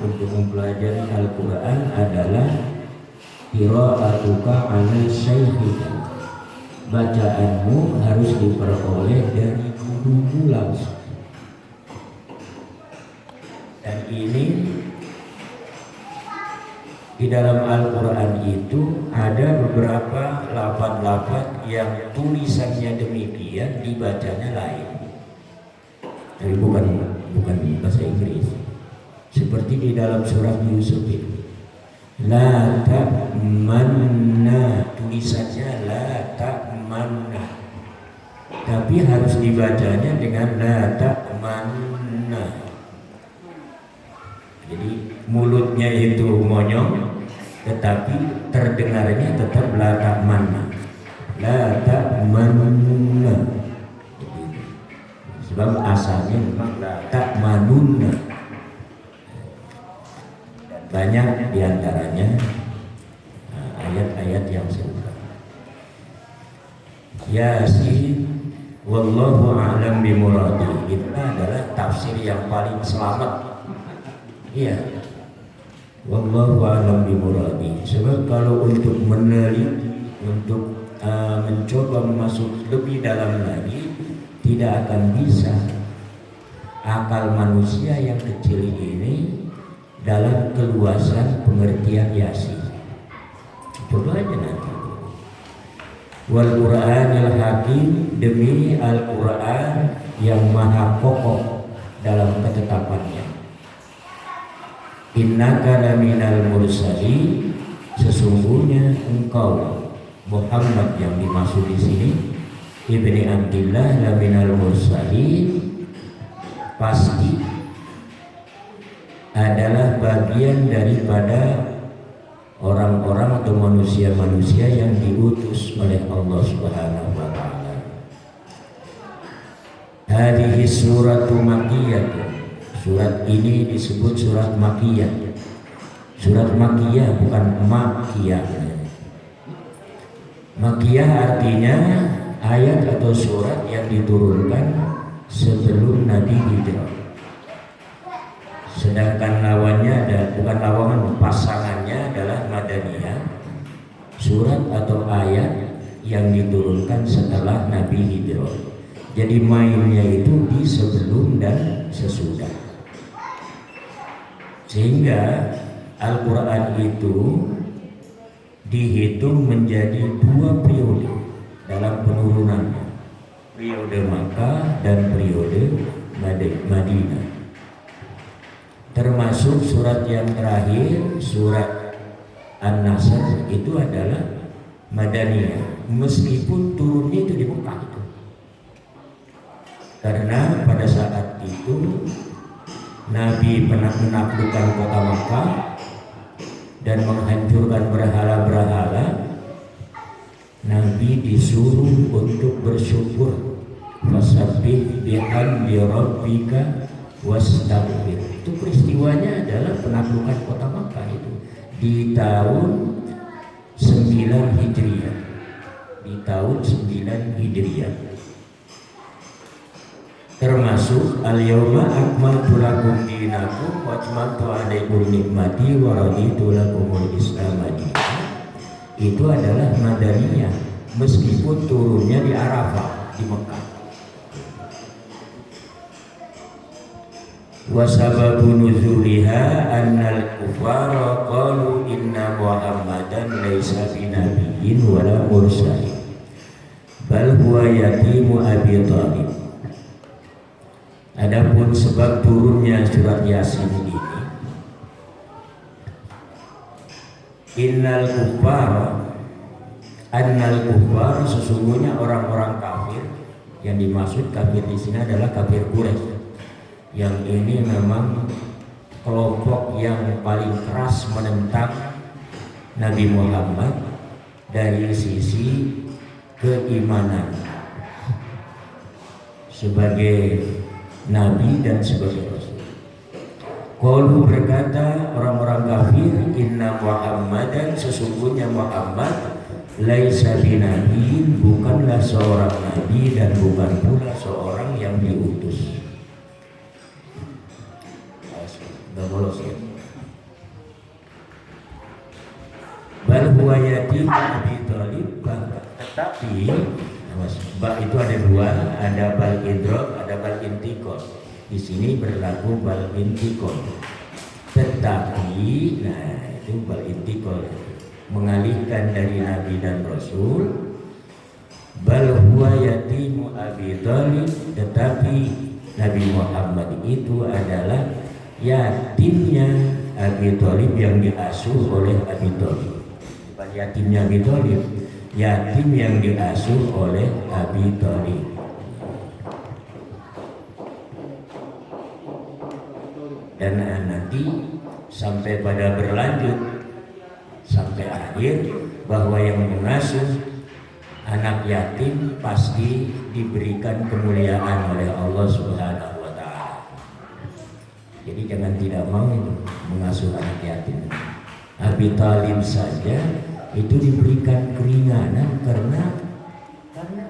untuk mempelajari Al-Quran adalah qira'atuka 'ala syaikhika. Bacaanmu harus diperoleh dari gurumu langsung. Dan ini di dalam Al-Quran itu ada beberapa lafaz-lafaz yang tulisannya demikian, dibacanya lain. Tapi bukan bahasa Inggris. Seperti di dalam surah Yusuf itu. La ta'manna, tulisannya la ta'manna. Tapi harus dibacanya dengan la ta'manna. Jadi mulutnya itu monyong, tetapi terdengarnya tetap la ta'manna. La ta'manna. Sebab asalnya memang la ta'manunna. Banyak diantaranya ayat-ayat yang serupa. Yasin, wallahu a'lam bimuradi. Itu adalah tafsir yang paling selamat. Iya, wallahu a'lam bimuradi. Sebab kalau untuk meneliti, untuk mencoba masuk lebih dalam lagi, tidak akan bisa. Akal manusia yang kecil ini dalam keluasan pengertian Yasin. Coba aja nanti. Wal Qur'anil Hakim, demi Al-Quran yang maha kokoh dalam ketetapannya. Innaka laminal mursalin, sesungguhnya engkau Muhammad yang dimaksud di sini Ibni Abdillah laminal mursalin, pasti adalah bagian daripada orang-orang atau manusia-manusia yang diutus oleh Allah Subhanahu wa taala. Hadhihi suratu makkiyah. Surat ini disebut surat makkiyah. Surat makkiyah bukan makkiyah. Makkiyah artinya ayat atau surat yang diturunkan sebelum Nabi hijrah. Sedangkan lawannya bukan lawangan, pasangannya adalah Madaniyah, surat atau ayat yang diturunkan setelah Nabi hijrah. Jadi mainnya itu di sebelum dan sesudah. Sehingga Al-Quran itu dihitung menjadi dua periode dalam penurunannya, periode Makkah dan periode Madinah. Termasuk surat yang terakhir, surat An-Nasr, itu adalah Madaniyah, meskipun turunnya itu di Mekah itu. Karena pada saat itu Nabi pernah menaklukkan kota Mekah dan menghancurkan berhala-berhala. Nabi disuruh untuk bersyukur, fasabbih bihamdi rabbika wastaghfir. Itu peristiwanya adalah penaklukan kota Makkah itu di tahun 9 Hijriah. Di tahun 9 Hijriah. Termasuk al-yauma akmaltu lakum dinakum wa atmamtu 'alaikum nikmati wa raditu lakumul Islam dinan. Itu adalah Madaniyah, meskipun turunnya di Arafah di Mekah. Wa sababu nuzuliha annal kufara qalu inna Muhammadan laisa binabiyyin wala mursalin bal huwa yatimu Abi Thalib. Adapun sebab turunnya surat Yasin ini, annal kufar, sesungguhnya orang-orang kafir. Yang dimaksud kafir di sini adalah kafir Quraisy. Yang ini memang kelompok yang paling keras menentang Nabi Muhammad dari sisi keimanan sebagai Nabi dan sebagai Rasul. Qalu, berkata orang-orang kafir, inna Muhammadan, sesungguhnya Muhammad laisa binabiyyin, bukanlah seorang nabi dan bukan pula seorang yang diutus. Gak bolos ya. bal huwa yatim Abi Thalib, tetapi bal itu ada dua, ada bal idrok, ada bal intikal. Di sini berlaku bal intikal. Tetapi, nah itu bal intikal, mengalihkan dari Nabi dan Rasul. Bal huwa yatimu Abi Thalib, tetapi Nabi Muhammad itu adalah yatimnya Abi Thalib yang diasuh oleh Abi Thalib. Bukan yatimnya Abi Thalib, yatim yang diasuh oleh Abi Thalib. Dan nanti sampai pada berlanjut sampai akhir bahwa yang mengasuh anak yatim pasti diberikan kemuliaan oleh Allah Subhanahu wa Ta'ala. Jadi jangan tidak mau mengasuh anak yatim. Abi Thalib saja itu diberikan keringanan karena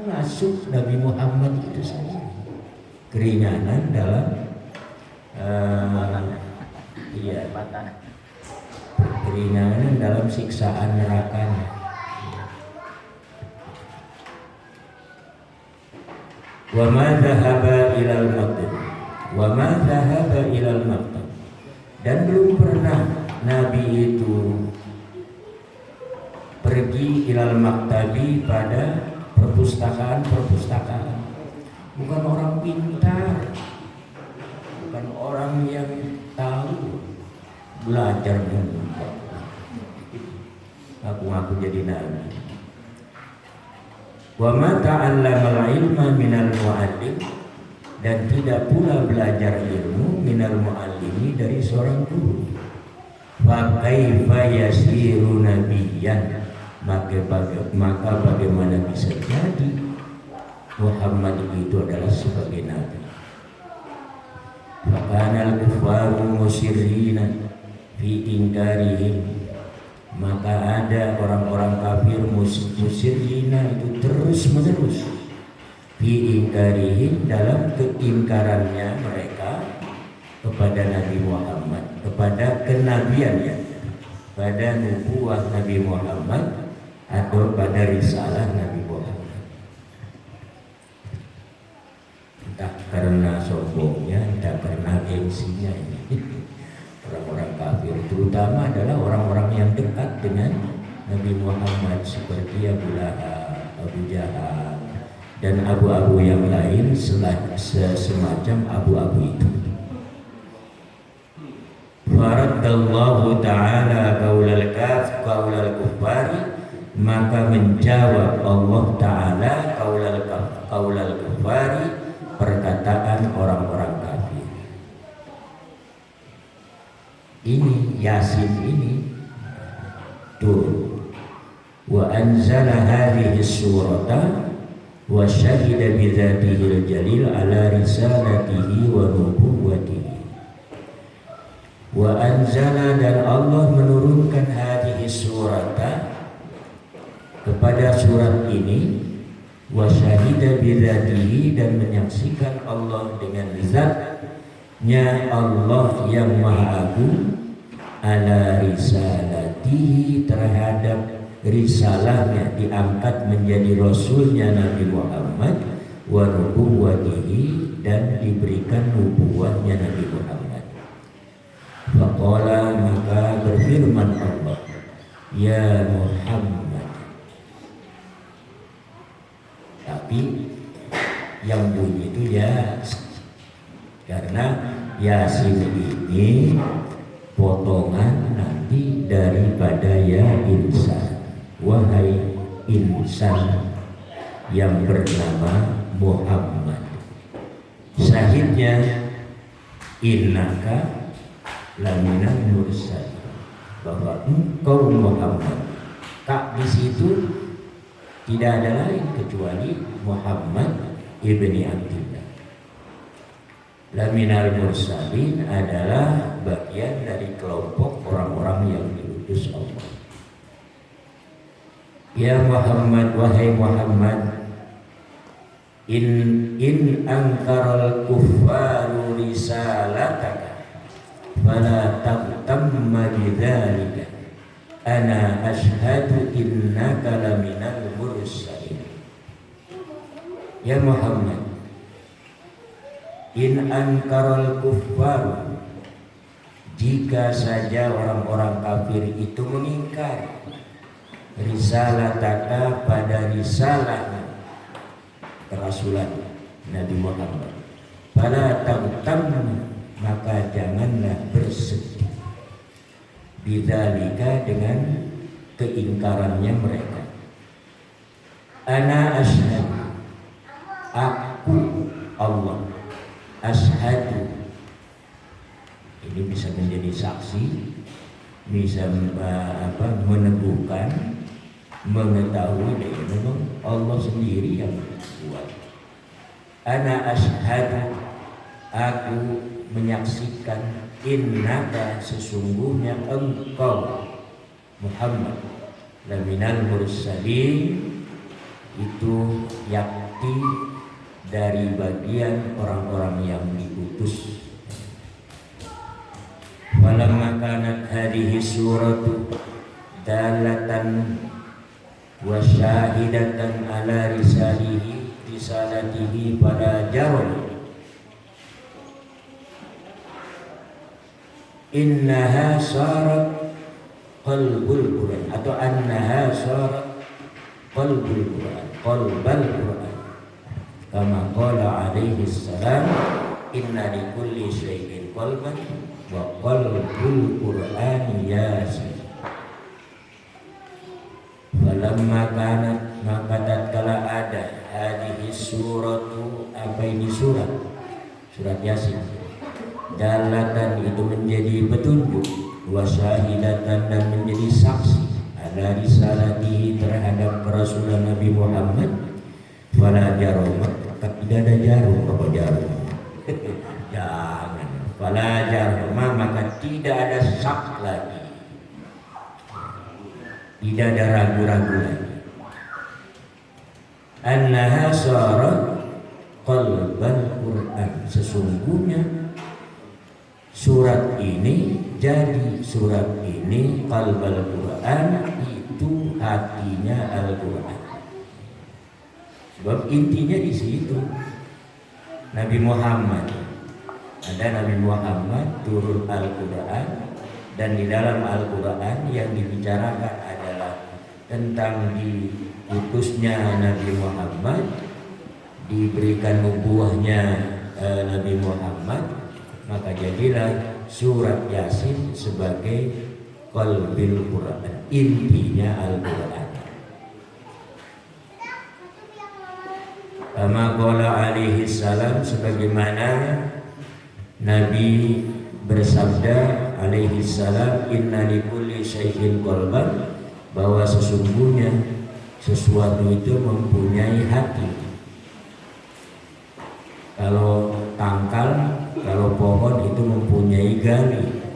mengasuh Nabi Muhammad itu saja. Keringanan dalam keringanan dalam siksaan nerakanya. Wa ma dhahaba ilal maktab, wa ma dhahaba ilal maktab, dan belum pernah Nabi itu pergi ilal maktabi pada perpustakaan. Bukan orang pintar, bukan orang yang tahu, belajar ngaku jadi nabi. Wa ma ta'allama al-ilma minal mu'allim, dan tidak pula belajar ilmu minal mu'allimi dari seorang guru. Fa kaifa yasiru nabiyyan, maka bagaimana bisa jadi Muhammad itu adalah sebagai nabi. Fa kana al-kuffaru musirrina fi inkarihim, maka ada orang-orang kafir musyrikina itu terus menerus fi ingkarihim, dalam keingkarannya mereka kepada Nabi Muhammad, kepada kenabiannya, pada nubuwah Nabi Muhammad atau pada risalah Nabi Muhammad. Entah karena sombongnya, entah karena gengsinya ini. Orang-orang kafir terutama adalah orang-orang yang dekat dengan Nabi Muhammad seperti Abu Lahab, Abu Jahal, dan abu-abu yang lain semacam abu-abu itu. Faradallahu ta'ala qaulal kuffari, maka menjawab Allah Ta'ala qaulal kuffari, perkataan orang-orang kafir. Ini Yasin ini turun. Wa anzala hadhihi surata wa syahida bidzatihi al-jalil ala risalatihi wa nubuwwatihi. Wa anzala, dan Allah menurunkan hadhihi surata, kepada surat ini, wa syahida bidzatihi, dan menyaksikan Allah dengan zatnya Allah yang Maha Agung, ala risalatihi, terhadap risalahnya, diangkat menjadi rasulnya Nabi Muhammad, wa nubuwwatihi, dan diberikan nubuwahnya Nabi Muhammad. Faqala, maka berfirman Allah, ya Muhammad. Tapi yang bunyi itu ya, karena Yasin ini potongan nanti daripada ya insan, wahai insan yang bernama Muhammad. Syahidnya innaka laminan mursal, bahwa engkau Muhammad, kak di situ tidak ada lain kecuali Muhammad ibni Abdillah. Laminal mursalin adalah bagian dari kelompok orang-orang yang diutus Allah. Ya Muhammad, wahai Muhammad, in angkaral kuffaru risalataka fala taqtamma bidzalika, ana ashhadu innaka laminal mursalin. Ya Muhammad, in ankaral kuffar, jika saja orang-orang kafir itu mengingkar risalataka, pada risalah kerasulan Nabi Muhammad, fala tamtam, maka janganlah bersedih, bidzalika, dengan keingkarannya mereka. Ana asyhadu, aku Allah, asyhadu, ini bisa menjadi saksi, bisa meneguhkan, mengetahui, dan memang Allah sendiri yang buat. Ana asyhadu, aku menyaksikan, innaka, sesungguhnya engkau Muhammad, laminal mursalin, itu yakti dari bagian orang-orang yang diutus. Walamma kanat hadhihi suratu dalatan wa syahidatan ala risalatihi pada jarum, innaha sarat qalbul Quran, atau annaha sarat qalbul Quran, qalbal Quran, kama qala alaihi salam, inna likulli syai'in qalban wa qalbul Qur'ani yasin. Walamma kanat, maka tatkala ada hadhihi suratu, apa ini surat Yasin, dalatan, itu menjadi petunjuk, wasyahidatan, dan menjadi saksi, ala risalatihi, terhadap kerasulan Nabi Muhammad, fala jarum, maka tidak ada jarum. Apa jarum? Jangan. Fala jarum, maka tidak ada syak lagi, tidak ada ragu-ragu lagi. Annaha sarat qalbal Quran, sesungguhnya surat ini, jadi surat ini qalbal Quran, itu hatinya Al-Quran. Sebab intinya di situ. Nabi Muhammad, ada Nabi Muhammad turun Al-Quran, dan di dalam Al-Quran yang dibicarakan adalah tentang diutusnya Nabi Muhammad, diberikan nubuahnya Nabi Muhammad, maka jadilah surat Yasin sebagai qalbil Quran, intinya Al-Quran. Kama qala alaihi salam, sebagaimana Nabi bersabda alaihi salam, inna likulli syai'in qalban, bahwa sesungguhnya sesuatu itu mempunyai hati. Kalau tangkal, kalau pohon itu mempunyai gali.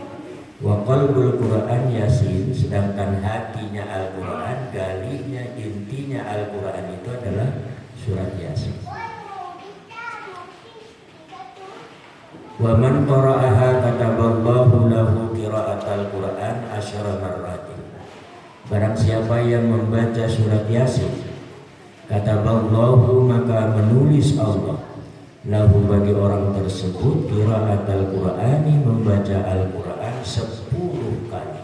Wa qalbul Quran Yasin, sedangkan hatinya Al-Quran, galinya, intinya Al-Quran itu adalah surat Yasin. Wa man qara'aha kataballahu lahu qira'atal Quran asyara marratin. Barang siapa yang membaca surat Yasin, kataballahu, maka menulis Allah, lahu, bagi orang tersebut, qira'atal Qur'ani, membaca Al-Quran 10 kali.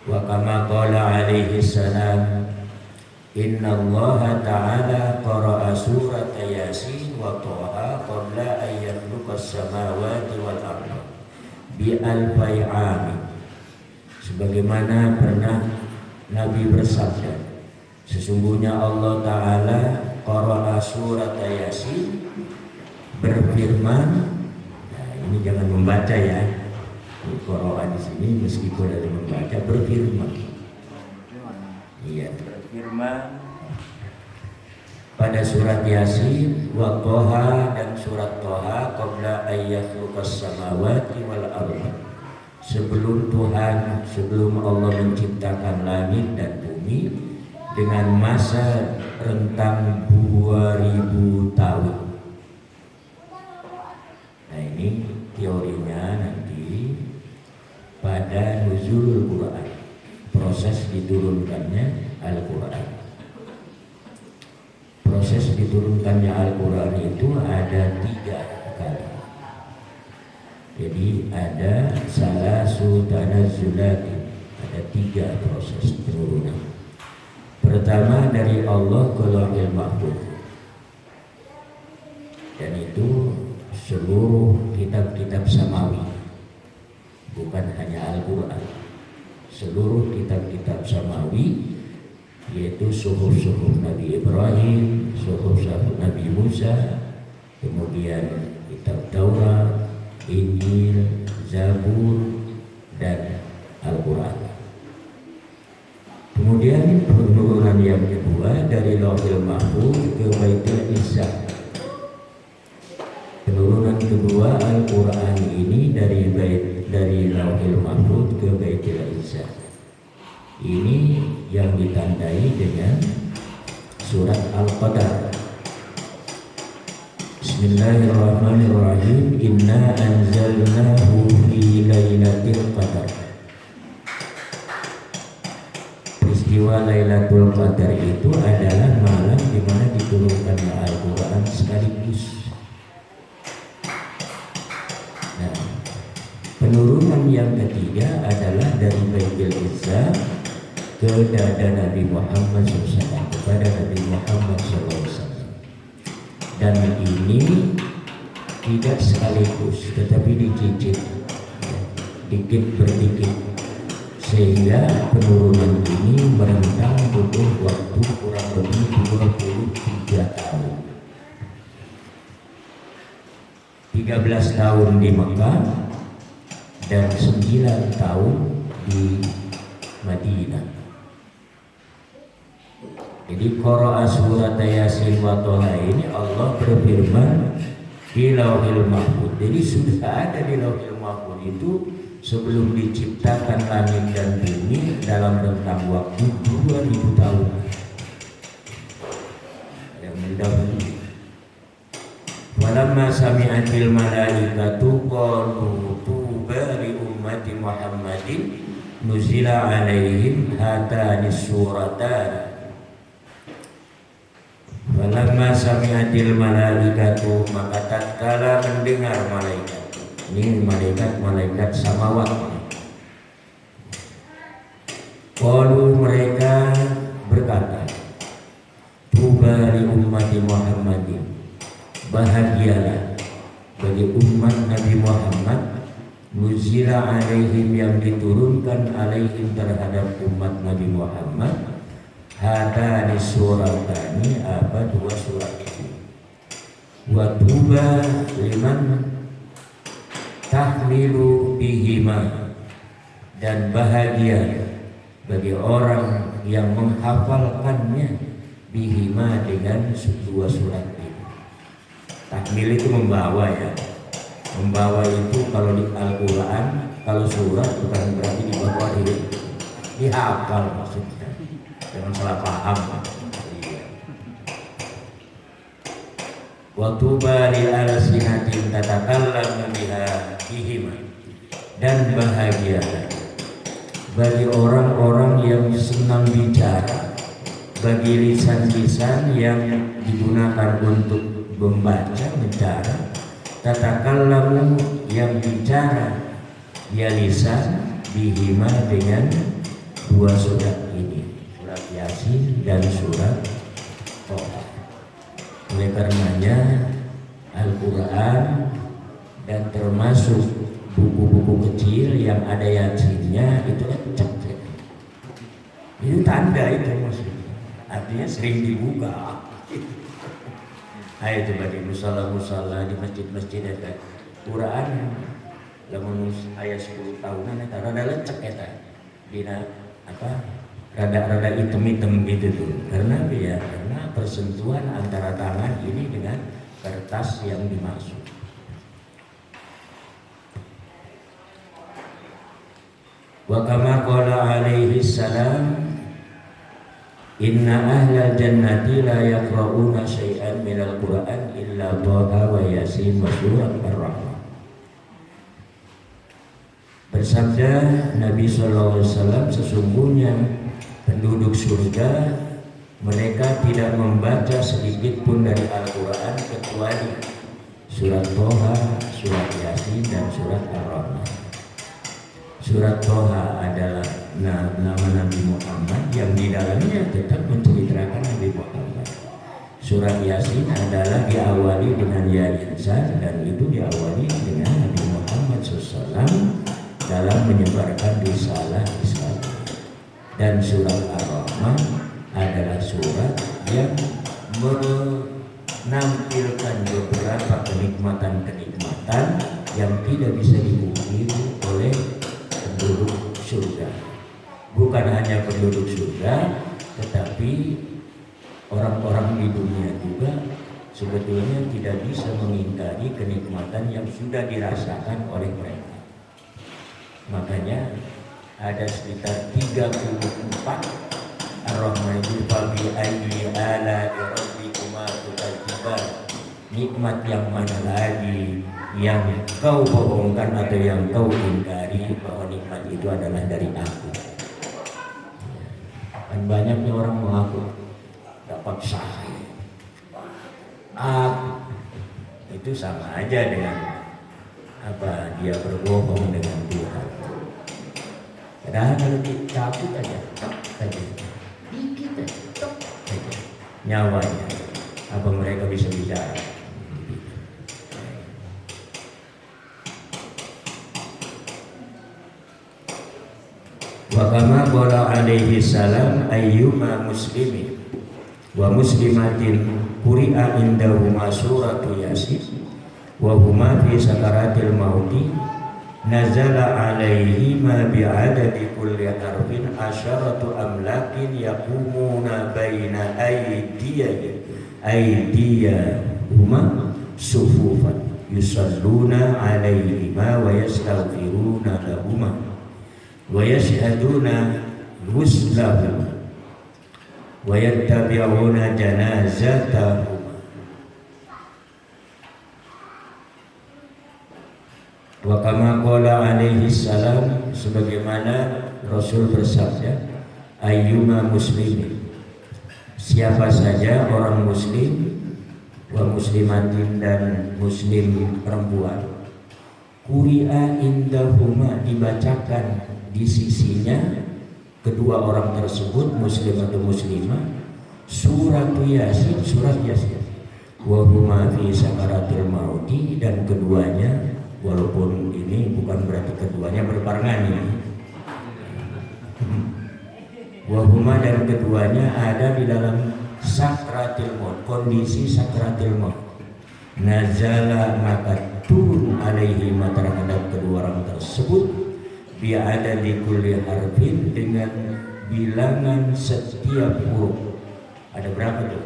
Wa kama qala alaihi salam, inna Allah ta'ala qara'a surat Yasin wa Taha qabla an yakhluqas samawati wal arda bi alfai amin. Sebagaimana pernah Nabi bersabda, sesungguhnya Allah Ta'ala qara'a surat Yasin, berfirman. Nah, ini jangan membaca ya. Qara'a di sini meskipun ada membaca, berfirman. Iya, berfirman pada surat Yasin, wa Taha, dan surat Taha, qabla ayyakhluqas samawati wal arda, sebelum Tuhan, sebelum Allah menciptakan langit dan bumi dengan masa rentang 2000 tahun. Nah, ini teorinya nanti proses diturunkannya Al-Quran. Proses diturunkannya Al-Quran itu ada 3 kali. Jadi ada salasu tanazzulatin, ada 3 proses penurunan. Pertama dari Allah ke Lauhul Mahfuz, dan itu seluruh kitab-kitab samawi, bukan hanya Al-Quran. Seluruh kitab-kitab samawi, yaitu suhuf-suhuf Nabi Ibrahim, suhuf-suhuf Nabi Musa, kemudian kitab Taurat, Injil, Zabur, dan Al-Quran. Kemudian penurunan yang kedua dari Lauhul Mahfuz ke Baitul Izzah. Penurunan kedua Al-Quran ini dari Lauhul Mahfuz ke Baitul Izzah. Ini yang ditandai dengan surat Al-Qadar. Bismillahirrahmanirrahim. Inna anzalnahu fi lailatul qadar. Peristiwa Lailatul Qadar itu adalah malam di mana diturunkannya Al-Quran sekaligus. Nah, penurunan yang ketiga adalah dari Baitul Izzah ke dada Nabi Muhammad SAW, kepada Nabi Muhammad SAW. Dan ini tidak sekaligus, tetapi dicicil, dikit berdikit, sehingga penurunan ini merentang butuh waktu kurang lebih 23 tahun. 13 tahun di Mekah dan 9 tahun di Madinah. Jadi qara'a surat Yasin wa Thaha ini Allah berfirman di Lauhul Mahfuz. Jadi sudah ada di Lauhul Mahfuz itu sebelum diciptakan langit dan bumi dalam rentang waktu 2000 tahun yang mendahului. Walamma sami'atil malaikatu qalu tuba li ummati Muhammadin nuzila alaihim hatani suratan. Walamma sami'atil malaikatu, maka tatkala mendengar malaikat, ini malaikat samawat, qalu, mereka berkata, tuba li ummati Muhammadin, bahagialah bagi umat Nabi Muhammad, nuzila alaihim, yang diturunkan alaihim terhadap umat Nabi Muhammad, hatani suratani, apa 2 surat itu, wa tuba liman tahmilu bihima, dan bahagia bagi orang yang menghafalkannya, bihima, dengan 2 surat itu. Tahmil itu membawa, ya. Membawa itu kalau di Al-Quran, kalau surat bukan berarti dibawa, dihafal maksudnya. Jangan salah paham. Wa tuba li alsinatin tatakallamu biha bihima, dan bahagia bagi orang-orang yang senang bicara, bagi lisan-lisan yang digunakan untuk membaca, bicara, tatakallamu, yang bicara, ya lisan, bihima, dengan 2 surat ini, surat Yasin dan surat Thaha. Oleh karenanya Al-Quran dan termasuk buku-buku kecil yang ada Yasinnya itu cek. Itu tanda itu maksudnya. Artinya sering dibuka. Itu di musala-musala, di masjid-masjid ada Quran. Lamun ayat 10 tahunan eta rada lecek eta. Dina rada hitam-hitam gitu tuh. Karena persentuhan antara tangan ini dengan kertas yang dimaksud. Wa kama qala alaihi salam, inna ahlal jannati la yaqra'una syai'an minal Qur'an illa Thaha wa Yasin wa surat Ar-Rahman. Bersabda Nabi SAW, sesungguhnya penduduk surga mereka tidak membaca sedikit pun dari Al-Quran kecuali surat Toha, surat Yasin, dan surat Ar-Rahman. Surat Toha adalah nama Nabi Muhammad yang di dalamnya tetap menceritakan Nabi Muhammad. Surat Yasin adalah diawali dengan Ya Insan, dan itu diawali dengan Nabi Muhammad SAW dalam menyebarkan risalah Islam. Dan surat Ar-Rahman adalah surat yang menampilkan beberapa kenikmatan-kenikmatan yang tidak bisa dipungkiri oleh penduduk surga. Bukan hanya penduduk surga, tetapi orang-orang di dunia juga sebetulnya tidak bisa mengingkari kenikmatan yang sudah dirasakan oleh mereka. Makanya ada sekitar 34 Ar-Rahman itu fabi ayyi ala rabbikuma tukadziban. Nikmat yang mana lagi yang kau bohongkan atau yang kau ingkari, bahwa nikmat itu adalah dari aku. Dan banyaknya orang mengaku dapat sahih. Aku itu sama aja dengan apa, dia berbohong dengan Tuhan. Padahal kalau dicabut aja, dikit aja, nyawanya, apa mereka bisa bicara? Wa kama qala alaihi salam ayyuma muslimin wa muslimatin quri'a indahuma suratu yasin wa huma fi sakaratil mauti nazala alaihi ma bi'adadi kulli harfin asyaratu amlakin yaqumuna baina aydiyahuma sufufan yusalluna alaihi ma wa yastaghfiruna lahuma wa yashhaduna ghuslahu wa yattabi'una janazatahu. Wa kama qala alaihi salam, sebagaimana Rasul bersabda, ayyuma muslimin, siapa saja orang muslim, wa muslimatin, dan muslim perempuan, quri'a indahuma, dibacakan di sisinya kedua orang tersebut, muslim atau muslimah, surat Yasin, surat Yasin, wa huma fi sakaratil mauti, dan keduanya, walaupun ini bukan berarti keduanya berbarengan ya, wa huma, dan keduanya ada di dalam sakratil maut, kondisi sakratil maut. Nazala, maka turun alaihi, terhadap kedua orang tersebut, dia ada di kulli harfin, dengan bilangan setiap huruf. Ada berapa tuh?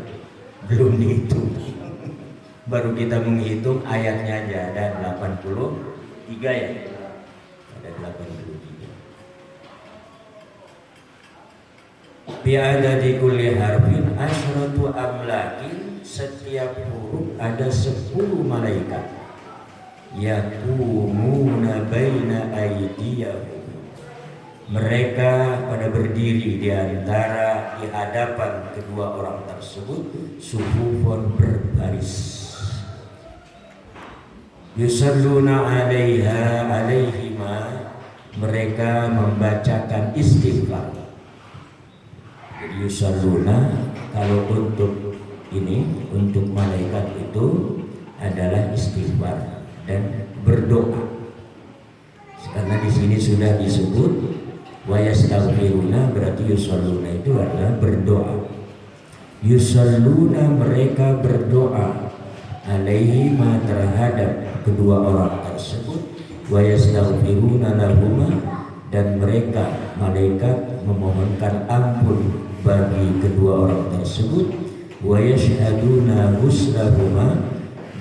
Belum dihitung. Baru kita menghitung ayatnya aja ada 83 ya. Ada 83. Bi ada di kulli harfin asyratu amlakin, setiap huruf ada 10 malaikat. Yakumuna baina aydiyahum, mereka pada berdiri di antara, di hadapan kedua orang tersebut, sufufun, berbaris. Yusalluna alaihima, mereka membacakan istighfar. Jadi yusalluna, kalau untuk ini, untuk malaikat itu adalah istighfar dan berdoa. Karena di sini sudah disebut wa yastaghfiruna, berarti yusalluna itu adalah berdoa. Yusalluna, mereka berdoa, alaihi, ma, terhadap kedua orang tersebut, wa yastaghfiruna lahuma, dan mereka malaikat memohonkan ampun bagi kedua orang tersebut, wa yashhaduna ghuslahuma,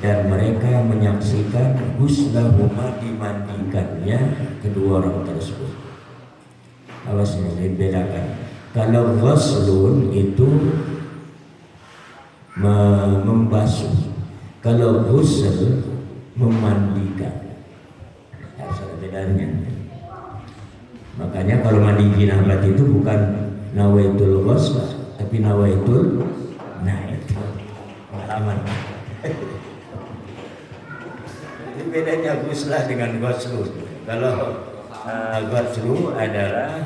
dan mereka menyaksikan ghuslahuma, dimandikannya kedua orang tersebut. Awas ini dibedakan. Kalau ghuslun itu membasuh, kalau ghusl memandikan. Harus ada bedanya. Makanya kalau mandi jinabat itu bukan nawaitul ghusl, tapi nawaitul itu pengalaman. Ini bedanya ghuslah dengan ghusl. Kalau ghusl adalah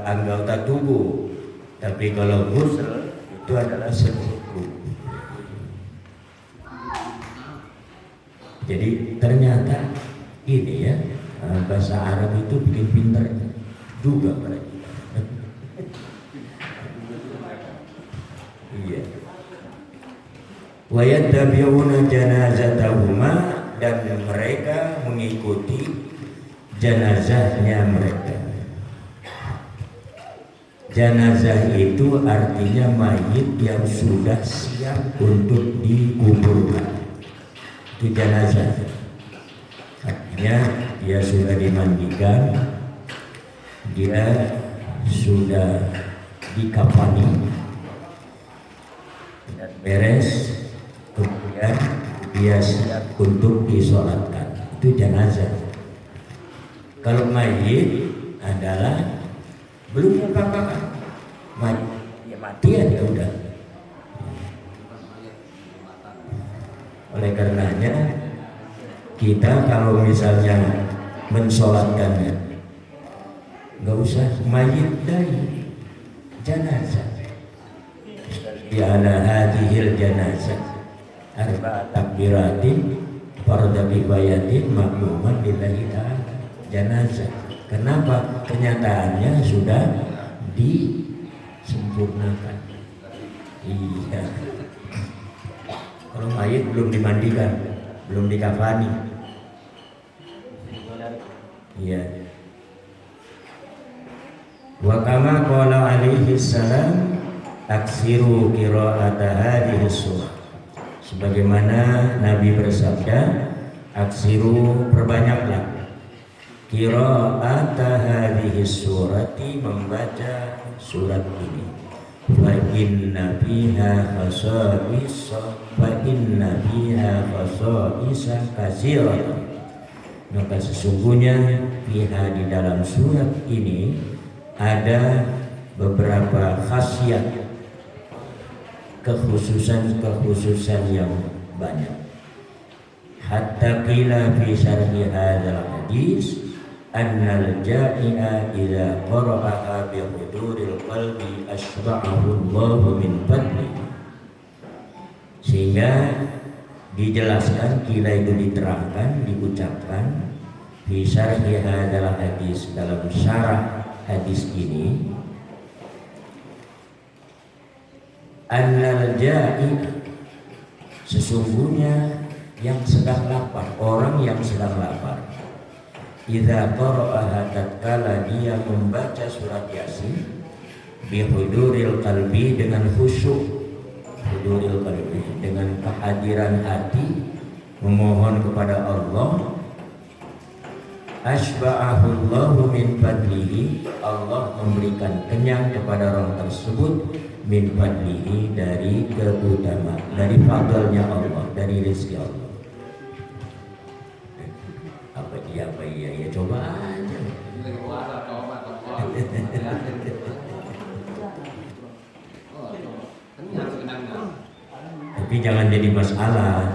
anggota tubuh, tapi kalau ghusl itu adalah seluruh. Jadi ternyata ini ya, bahasa Arab itu bikin pintar juga mereka. Iya. Wa yattabi'una janazatahuma, dan mereka mengikuti jenazahnya mereka. Jenazah itu artinya mayit yang sudah siap untuk dikuburkan. Itu jenazah. Artinya dia sudah dimandikan, dia sudah dikafani dan beres, kemudian dia siap untuk disolatkan. Itu jenazah. Kalau mayit adalah belum apa-apa, mati ya udah. Oleh karenanya kita kalau misalnya mensolatkannya, nggak usah mayit dari jenazah. Ya ala hadhil jenazah arba'at takbiratin farda kifayatin makmuman lillahi ta'ala. Jenazah. Kenapa? Kenyataannya sudah disempurnakan. Iya. Kalau mayit belum dimandikan, belum dikafani. Iya. Wa kama qala alaihi salam aksiru qira'ata hadhihi surah. Sebagaimana Nabi bersabda, aksiru, perbanyaklah qira'ata hadhihi surati, membaca surat ini. Fa inna fiha khasa'isa katsiratan. Maka sesungguhnya fiha, di dalam surat ini ada beberapa khasiat, kekhususan yang banyak. Hatta qila fi syarhi hadzal hadis annal ja'i'a idza qara'aha bi huduril qalbi asba'ahu Allah min fadli. Sehingga dijelaskan, kila itu diterangkan, diucapkan fi syarhi hadzal hadis, dalam syarah hadis ini, annal ja'i'a, sesungguhnya yang sedang lapar, orang yang sedang lapar, idza qara'aha, tatkala dia membaca surat Yasin, bihuduril qalbi, dengan khusyuk, huduril qalbi, dengan kehadiran hati, memohon kepada Allah, asba'ahu Allahu min fadlihi, Allah memberikan kenyang kepada orang tersebut, min fadlihi, dari keutamaan, dari fadlnya Allah, dari rezeki Allah. Apa iya ya, coba aja. Tapi jangan jadi masalah.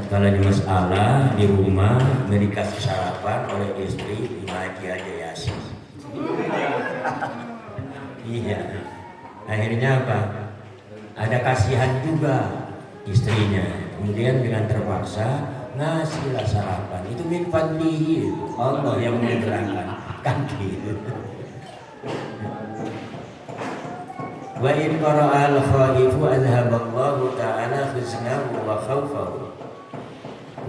Kalau di masalah di rumah nggak dikasih sarapan oleh istri, dimaji aja Yasin. Iya. Akhirnya apa? Ada kasihan juga istrinya. Kemudian dengan terpaksa ngasihlah sarapan. Itu min fadlihi, Allah yang menerangkan, kan gitu. Wa in qara'al khaifu azhaballahu ta'ala khuznahu wa khawfahu.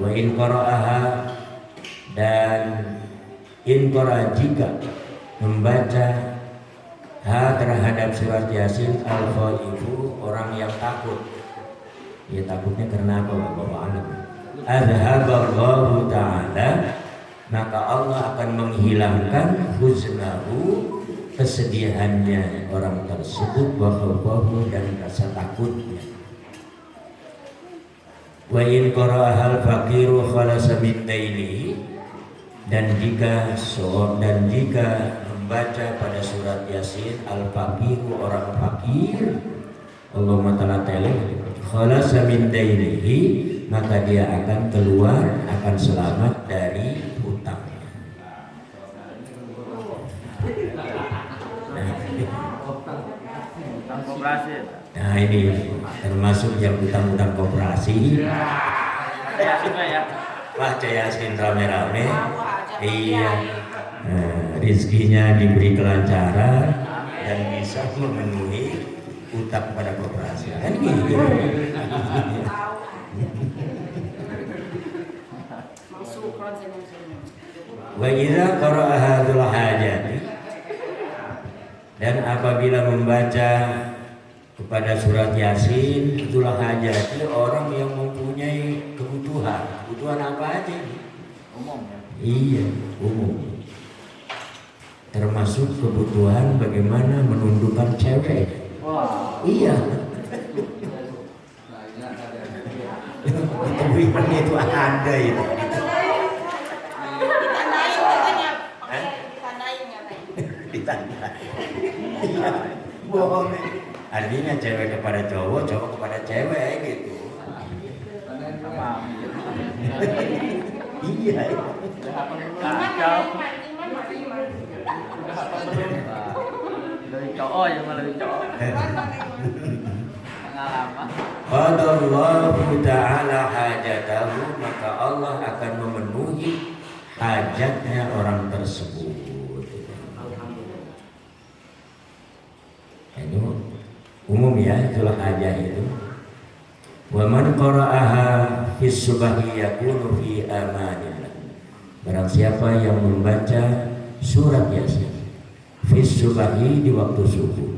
Wa in qara'aha, dan in qara'a, jika membaca terhadap surat Yasin, al khaifu, orang yang takut. Ya takutnya karena apa? Wallahu a'lam. Azhaballahu ta'ala, maka Allah akan menghilangkan huznahu, kesedihannya orang tersebut, wa khawfahu, dan rasa takutnya. Wa in qara'ahal faqiru khalasa min dainihi, dan jika membaca pada surat Yasin al-faqiru orang fakir Allahumma ta'ala khalasa min dainihi maka dia akan keluar akan selamat dari hutangnya. Nah ini termasuk yang hutang-hutang koperasi. Baca Yasin rame-rame. Iya, rizkinya diberi kelancaran dan bisa memenuhi utang pada koperasi. Kan gitu. Wa idza qara'a hadzal hajati dan apabila membaca kepada surat Yasin itulah hajati orang yang mempunyai kebutuhan apa aja? Umum ya? Iya, umum. Termasuk kebutuhan bagaimana menundukkan cewek. Wah. Iya. Kebutuhan itu ada itu. Iya, bohong. Artinya cewek kepada cowok, cowok kepada cewek gitu. Iya. Dari cowok ya malah dari cowok. Pengalaman. Qadallahu ta'ala hajatahu maka Allah akan memenuhi hajatnya orang tersebut. Ini umum ya, itulah hajat itu. Wa man qara'aha fi subhi yakunu fi amanillah. Barang siapa yang membaca surat Yasin fi subhi di waktu subuh,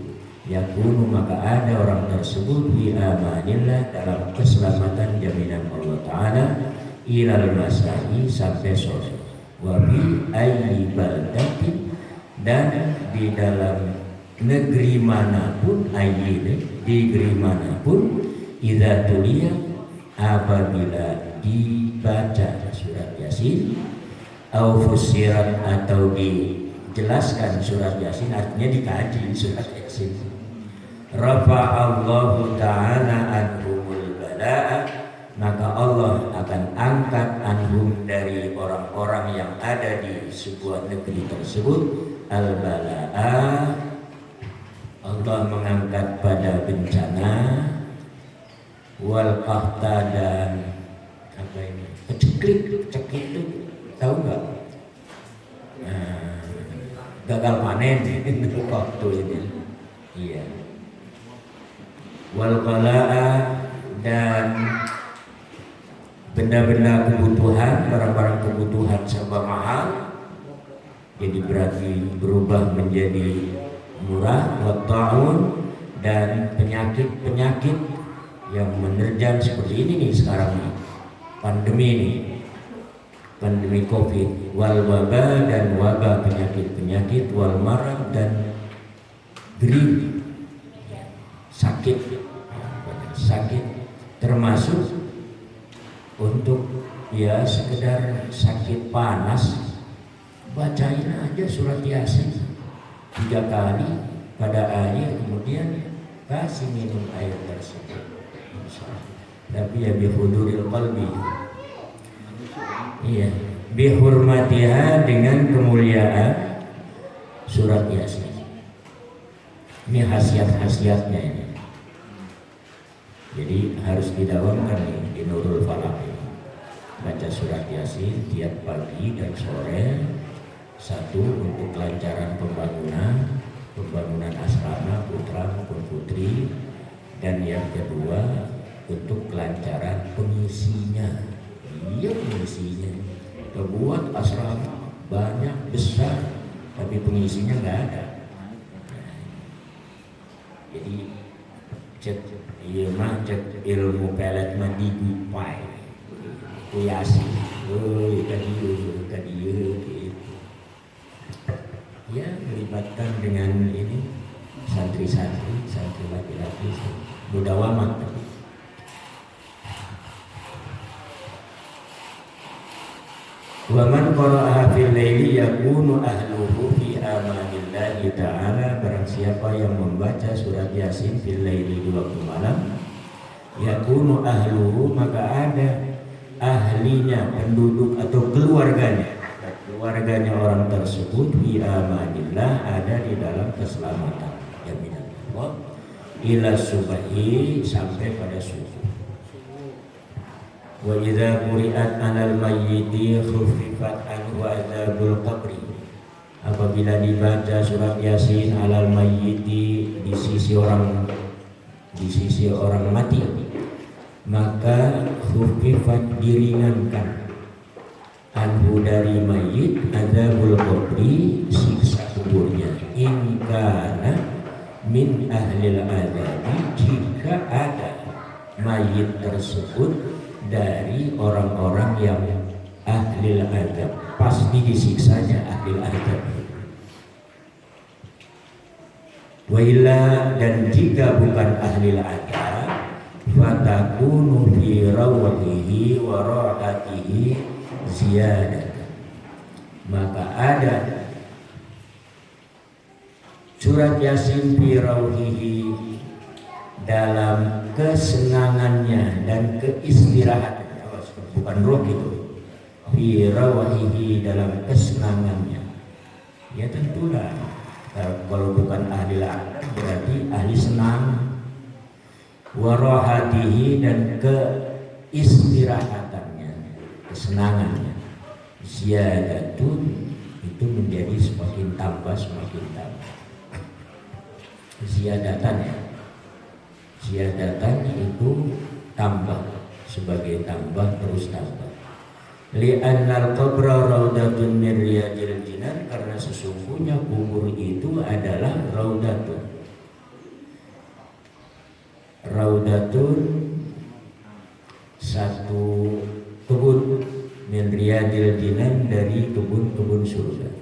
yakunu maka ada orang tersebut fi amanillah dalam keselamatan jaminan Allah Ta'ala ilal masai sampai sore. Wa bi ayyi baldatin dan di dalam negeri manapun ayine di negeri manapun idza tuliya apabila dibaca surat Yasin au fusirat atau dijelaskan surat Yasin artinya dikaji surat Yasin rafa'allahu ta'ala anhumul bala'a maka Allah akan angkat anhum dari orang-orang yang ada di sebuah negeri tersebut al-bala'a Allah mengangkat pada bencana wal qahta dan apa ini keceklik itu tahu nggak? Gagal panen itu waktu ini. Iya. Wal qala'a dan benda-benda kebutuhan, barang-barang kebutuhan serba mahal, jadi berarti berubah menjadi murah, wa ta'un dan penyakit yang menerjang seperti ini nih sekarang nih, pandemi Covid, wal wabah dan wabah penyakit wal marad dan green sakit termasuk untuk ya sekedar sakit panas bacain aja surat Yasin 3 kali pada air kemudian kasih minum air tersebut tapi ya bihuduril qalbi iya bihurmatiha dengan kemuliaan surat Yasin ini khasiat-khasiatnya ini jadi harus didawamkan nih di Nurul Falaq baca surat Yasin tiap pagi dan sore. Satu untuk kelancaran pembangunan asrama putra maupun putri dan yang kedua untuk kelancaran pengisinya. Iya pengisinya. Kebuat asrama banyak besar tapi pengisinya nggak ada. Jadi cek ilmu pelet mandi gupai kuyasi kadieu ya melibatkan dengan ini santri laki-laki mudawamat. Wa man qara'aha fil laili yakunu ahluhu fi amanillahi ta'ala. Barang siapa yang membaca surat Yasin fil laili di waktu malam, yakunu ahluhu, maka ada ahlinya, penduduk atau keluarganya orang tersebut fi amanillah, ada di dalam keselamatan jaminan Allah, ila subahi, sampai pada subuh. Wa idza quri'at 'alal mayyiti khuffifat anhu adzabul qabri. Apabila dibaca surat Yasin 'alal mayyiti, di sisi orang mati, maka khuffifat, diringankan, anhu dari mayit, adzabul qabri, siksa kuburnya. In kana min ahlil adabi, jika ada mayit tersebut dari orang-orang yang ahlil adab, pasti disiksanya ahlil adab. Wa illa, dan jika bukan ahlil adab, fatakunu fi rawatihi wa ra'atihi ziyadatan, maka ada surat Yasin fi rawhihi, dalam kesenangannya dan keistirahatannya, bukan roh itu, fi rawhihi, dalam kesenangannya. Ya tentulah, kalau bukan ahli adab berarti ahli senang. Warahatihi, dan keistirahatannya, kesenangannya. Ziyadatun, itu menjadi semakin tambah. Ziyadatan, ya, ziyadatan itu tambah, sebagai tambah, terus tambah. Li'annal qabra raudatun min riyadil jinan, karena sesungguhnya kubur itu adalah raudatun, satu kebun, min riyadil jinan, dari kebun-kebun surga.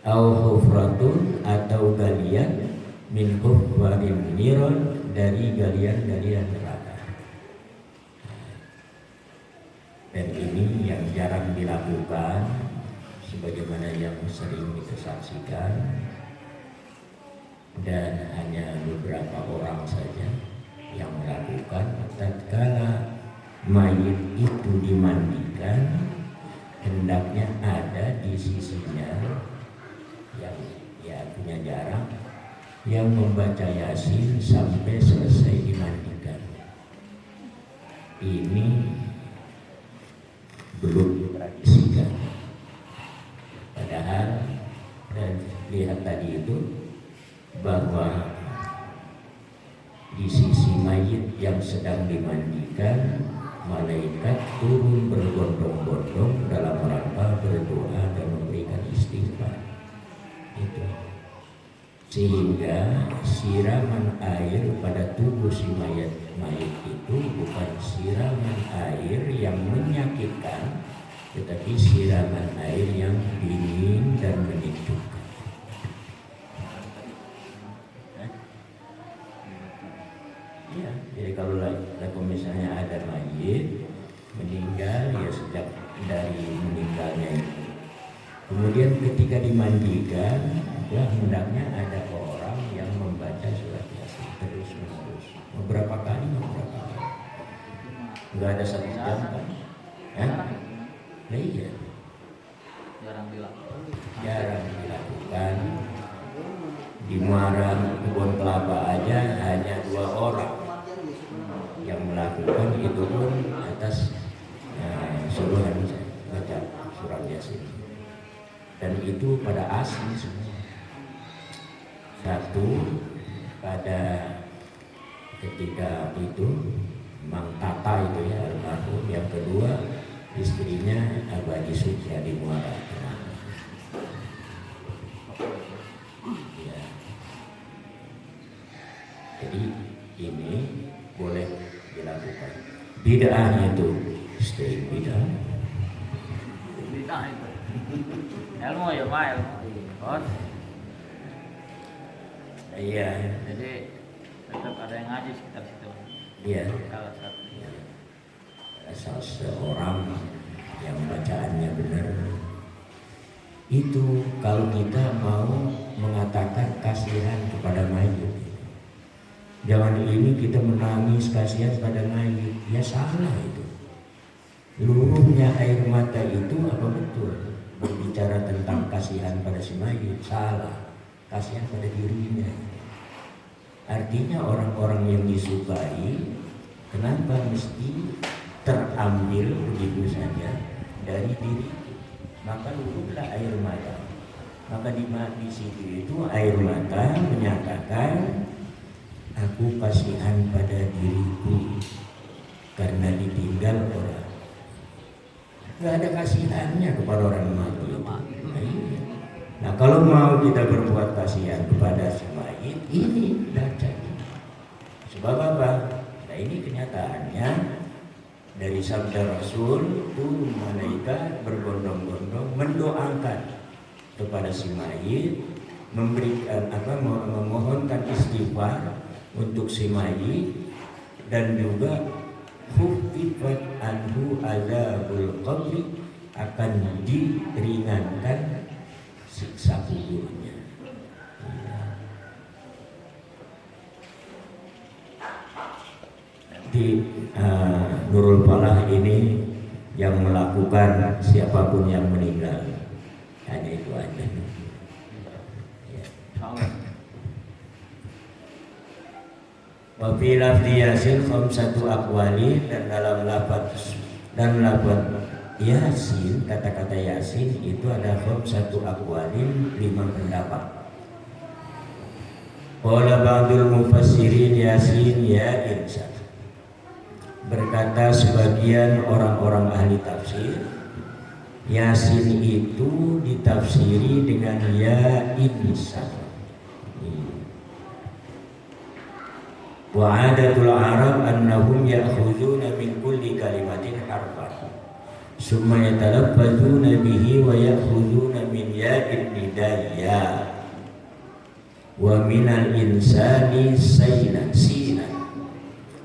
Au hufratun, atau galian, min hufwarin niron, dari galian-galian neraka. Dan ini yang jarang dilakukan, sebagaimana yang sering kita saksikan, dan hanya beberapa orang saja yang melakukan. Tatkala mayit itu dimandikan, hendaknya ada di sisinya yang punya jarak, yang membaca Yasin sampai selesai dimandikan. Ini belum ditradisikan, padahal dan lihat tadi itu bahwa di sisi mayit yang sedang dimandikan, malaikat turun berbondong-bondong dalam rangka berdoa dan memberikan istighfar. Itu sehingga siraman air pada tubuh si mayit itu bukan siraman air yang menyakitkan, tetapi siraman air yang dingin dan menyejukkan. Ya, jadi kalau misalnya ada mayit meninggal, ya sejak dari meninggalnya itu, kemudian ketika dimandikan, ya hendaknya ada orang yang membaca surat Yasin terus-menerus. Beberapa kali. Enggak ada 1 jam kan? Nah, iya. Jarang dilakukan. Di Muara Kebun Kelapa aja hanya 2 orang yang melakukan, itu pun atas suruhan baca surat Yasin. Dan itu pada asli semua. Satu pada ketika itu Mang Tata itu ya almarhum, yang kedua istrinya Abadi Sukya di Muara. Ya. Jadi ini boleh dilakukan. Bid'ahnya itu stay bid'ah. Bid'ah itu. Ilmu ya Pak, bos. Iya. Jadi tetap ada yang ngaji sekitar situ. Iya. Salah satu. Asal seorang yang bacaannya benar, Itu kalau kita mau mengatakan kasihan kepada mayit. Zaman ini kita menangis kasihan pada mayit, ya salah itu. Luruhnya air mata itu apa betul berbicara tentang kasihan pada si mayit? Salah, kasihan pada dirinya. Artinya orang-orang yang disukai, kenapa mesti terambil begitu saja dari diri? Maka luruhlah air mata. Maka di situ itu air mata menyatakan, aku kasihan pada diriku karena ditinggal orang. Gak ada kasihannya kepada orang mati. Nah kalau mau kita berbuat kasihan kepada si mayit, ini baca. Sebab apa? Nah ini kenyataannya dari sabda Rasul, turun malaikat berbondong-bondong mendoakan kepada si mayit, memberikan memohonkan istighfar untuk si mayit, dan juga khufifat anhu azabul qabri, akan diringankan siksa kuburnya. Di Nurul Falah ini yang melakukan siapapun yang meninggal, hanya itu aja. Ya. Wa fi lafzi Yasin khamsatu aqwali, dan dalam lafaz Yasin, kata-kata Yasin itu ada khamsatu aqwalin, 5 pendapat. Qala ba'dul mufassirin Yasin ya insan. Berkata sebagian orang-orang ahli tafsir, Yasin itu ditafsiri dengan ya insan. Wa adatul Arab annahum ya'khuduna min kulli kalimatin harfan summa yatalaffazuna bihi wa ya'khuduna min ya'in nidaya wa minal insani sinan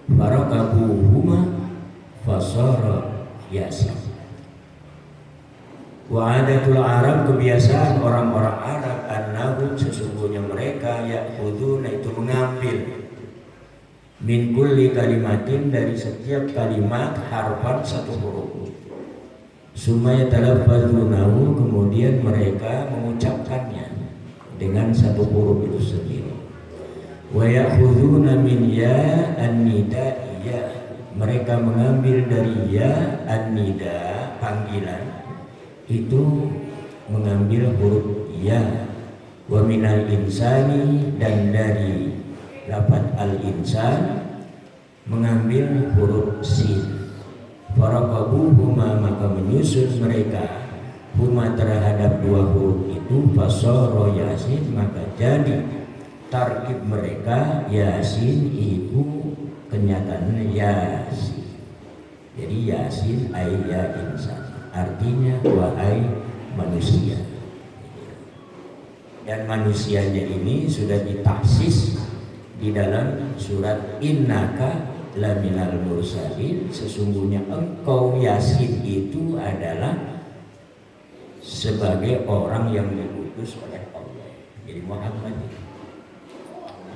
farakabuhuma fasara Yasin. Wa adatul Arab, kebiasaan orang-orang Arab, annahum sesungguhnya mereka ya'khuduna itu mengambil min kulli kalimatin dari setiap kalimat harfan satu huruf. Sumaya talaffazunahu, kemudian mereka mengucapkannya dengan satu huruf itu sendiri. Wa ya'khuduna min ya an-nida, ya, mereka mengambil dari ya an-nida panggilan itu mengambil huruf ya. Wa minal insani, dan dari lafaz al-insan mengambil huruf sin. Faraqabuhuma, maka menyusun mereka huma terhadap 2 huruf itu, fasara Yasin, maka jadi tarkib mereka Yasin itu kenyataannya Yasin. Jadi Yasin ay ya insan, artinya wahai manusia. Dan manusianya ini sudah ditaksis di dalam surat Innaka laminal mursalin, sesungguhnya engkau Yasin itu adalah sebagai orang yang diutus oleh Allah. Jadi Muhammad,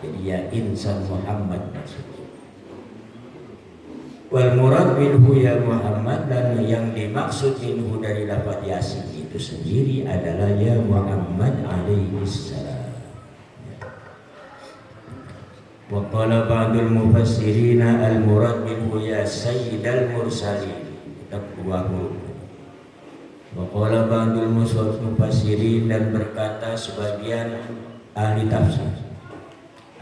jadi ya insan Muhammad maksudnya. Wal murad minhu ya Muhammad, dan yang dimaksud minhu dari lafaz Yasin itu sendiri adalah ya Muhammad alaihi salam. Wa qala ba'dul mufassirina al-murad minhu ya sayyidal mursalin taqwahu. Wa qala ba'dul mufassirin, dan berkata sebagian ahli tafsir,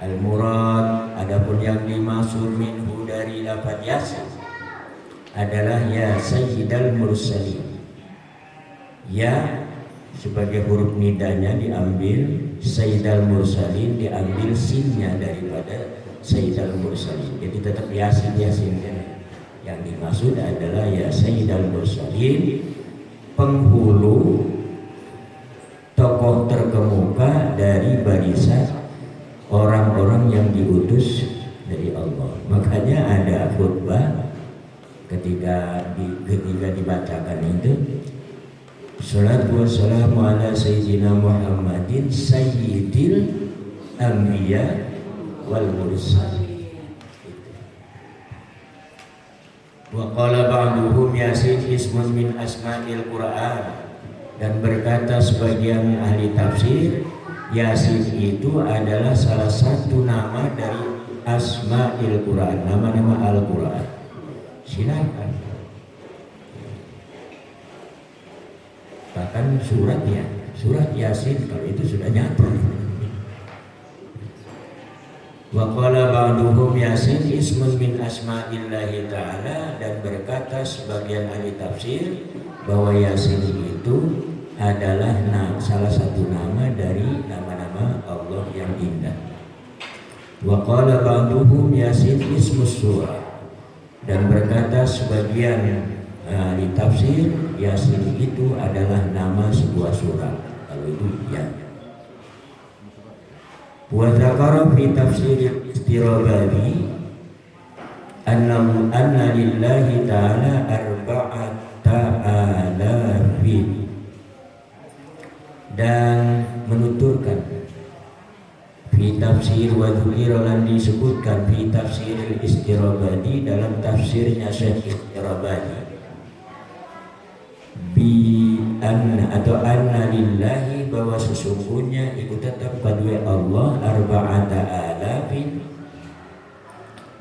al-murad, adapun yang dimaksud minhu dari lafaz Yasin adalah ya sayyidal mursalin. Ya sebagai huruf nidanya diambil, Sayyidal Mursalin diambil sinnya daripada Sayyidal Mursalin. Jadi tetap Yasin kan. Yang dimaksud adalah ya Sayyidal Mursalin, penghulu tokoh terkemuka dari barisan orang-orang yang diutus dari Allah. Makanya ada khutbah ketika dibacakan itu, Salatu wassalamu ala sayyidina Muhammadin sayyidil anbiya wal mursalin. Wa qala ba'duhum Yasin ismun min asma'il Qur'an. Dan berkata sebagian ahli tafsir, Yasin itu adalah salah satu nama dari asma'il Qur'an, nama-nama Al-Qur'an. Silakan. Bahkan suratnya, surat Yasin kalau itu sudah nyata. Wa qala ba'duhum Yasin ismun min asma'illahi ta'ala. Dan berkata sebagian ahli tafsir bahwa Yasin itu adalah salah satu nama dari nama-nama Allah yang indah. Wa qala ba'duhum Yasin ismus surah. Dan berkata sebagian ahli tafsir, Yasin itu adalah nama sebuah surat. Kalau itu ya. Wa dzakara fi tafsir Istirabadi anna lillahi ta'ala arba'ata alafin. Dan menuturkan fi tafsir wa dzukira, lan disebutkan fi tafsir Istirabadi dalam tafsirnya Syekh Istirabadi, bi anna atau anna lillahi, bahwa sesungguhnya itu tetap kedua Allah arba'ata alafin,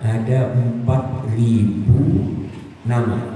ada 4.000 nama.